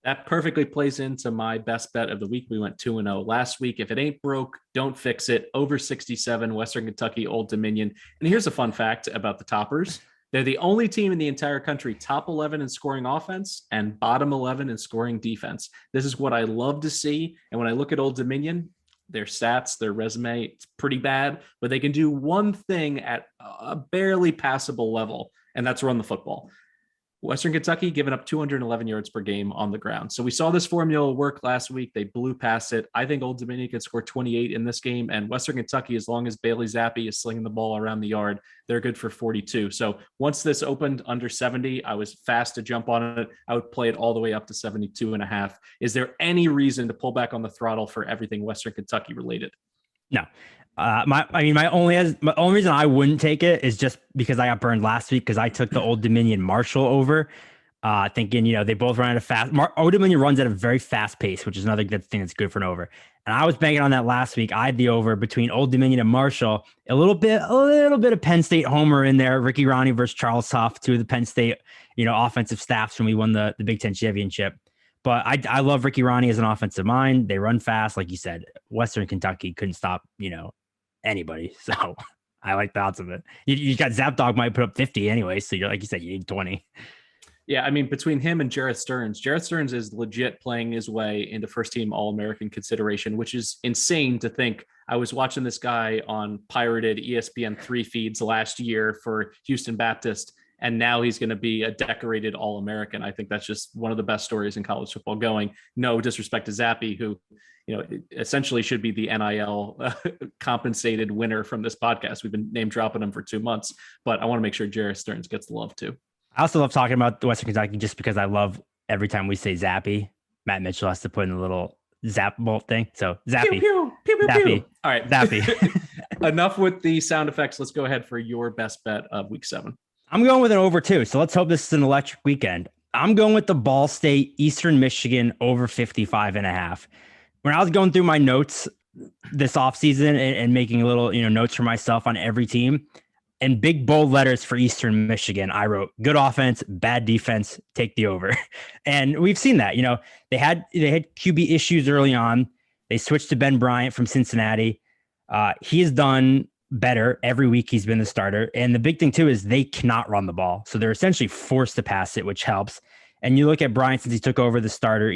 That perfectly plays into my best bet of the week. We went 2-0 last week. If it ain't broke, don't fix it. Over 67, Western Kentucky, Old Dominion. And here's a fun fact about the Toppers. They're the only team in the entire country top 11 in scoring offense and bottom 11 in scoring defense. This is what I love to see. And when I look at Old Dominion, their stats, their resume, it's pretty bad, but they can do one thing at a barely passable level, and that's run the football. Western Kentucky giving up 211 yards per game on the ground. So we saw this formula work last week. They blew past it. I think Old Dominion could score 28 in this game. And Western Kentucky, as long as Bailey Zappi is slinging the ball around the yard, they're good for 42. So once this opened under 70, I was fast to jump on it. I would play it all the way up to 72.5. Is there any reason to pull back on the throttle for everything Western Kentucky related? No. My only reason I wouldn't take it is just because I got burned last week because I took the Old Dominion Marshall over, thinking, they both run at a fast. Old Dominion runs at a very fast pace, which is another good thing that's good for an over. And I was banking on that last week. I had the over between Old Dominion and Marshall. A little bit of Penn State homer in there. Ricky Ronnie versus Charles Huff, two of the Penn State, offensive staffs when we won the Big Ten championship. But I love Ricky Ronnie as an offensive mind. They run fast, like you said. Western Kentucky couldn't stop, anybody. So I like the odds of it. You got Zap Dog might put up 50 anyway. So like you said, you need 20. Yeah, I mean, between him and Jarrett Stearns is legit playing his way into first team All-American consideration, which is insane to think. I was watching this guy on pirated ESPN3 feeds last year for Houston Baptist, and now he's going to be a decorated All-American. I think that's just one of the best stories in college football going. No disrespect to Zappi, who, essentially should be the NIL compensated winner from this podcast. We've been name dropping him for 2 months, but I want to make sure Jarrett Stearns gets the love too. I also love talking about Western Kentucky just because I love every time we say Zappy, Matt Mitchell has to put in a little zap bolt thing. So Zappy. Pew, pew, pew, Zappy. pew. All right. Zappy. Enough with the sound effects. Let's go ahead for your best bet of week 7. I'm going with an over 2. So let's hope this is an electric weekend. I'm going with the Ball State Eastern Michigan over 55.5. When I was going through my notes this offseason and making a little, notes for myself on every team, and big bold letters for Eastern Michigan, I wrote good offense, bad defense, take the over. And we've seen that. They had QB issues early on. They switched to Ben Bryant from Cincinnati. He has done better every week. He's been the starter. And the big thing too is they cannot run the ball. So they're essentially forced to pass it, which helps. And you look at Bryant since he took over the starter,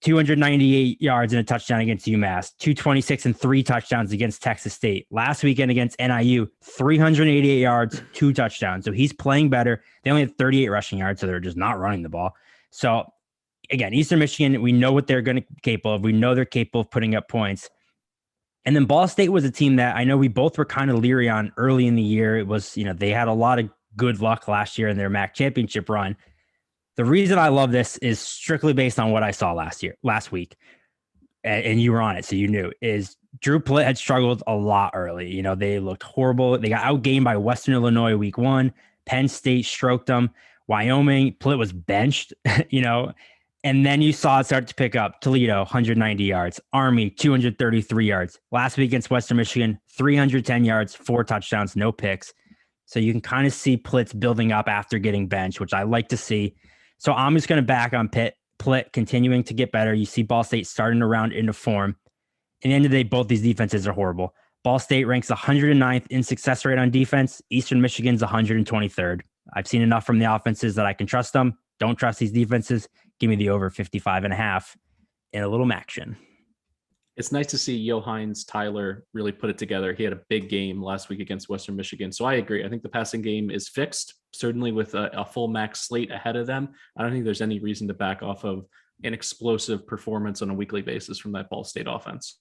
298 yards and a touchdown against UMass, 226 and 3 touchdowns against Texas State. Last weekend against NIU, 388 yards, 2 touchdowns. So he's playing better. They only had 38 rushing yards, so they're just not running the ball. So again, Eastern Michigan, we know what they're going to be capable of. We know they're capable of putting up points. And then Ball State was a team that I know we both were kind of leery on early in the year. It was, they had a lot of good luck last year in their MAC championship run. The reason I love this is strictly based on what I saw last week, and you were on it, so you knew, is Drew Plitt had struggled a lot early. They looked horrible. They got outgained by Western Illinois week 1. Penn State stroked them. Wyoming, Plitt was benched, and then you saw it start to pick up. Toledo, 190 yards. Army, 233 yards. Last week against Western Michigan, 310 yards, 4 touchdowns, no picks. So you can kind of see Plitt's building up after getting benched, which I like to see. So I'm just going to back on Plitt continuing to get better. You see Ball State starting to round into form. At the end of the day, both these defenses are horrible. Ball State ranks 109th in success rate on defense. Eastern Michigan's 123rd. I've seen enough from the offenses that I can trust them. Don't trust these defenses. Give me the over 55.5 in a little action. It's nice to see Johannes Tyler really put it together. He had a big game last week against Western Michigan. So I agree. I think the passing game is fixed, certainly with a full max slate ahead of them. I don't think there's any reason to back off of an explosive performance on a weekly basis from that Ball State offense.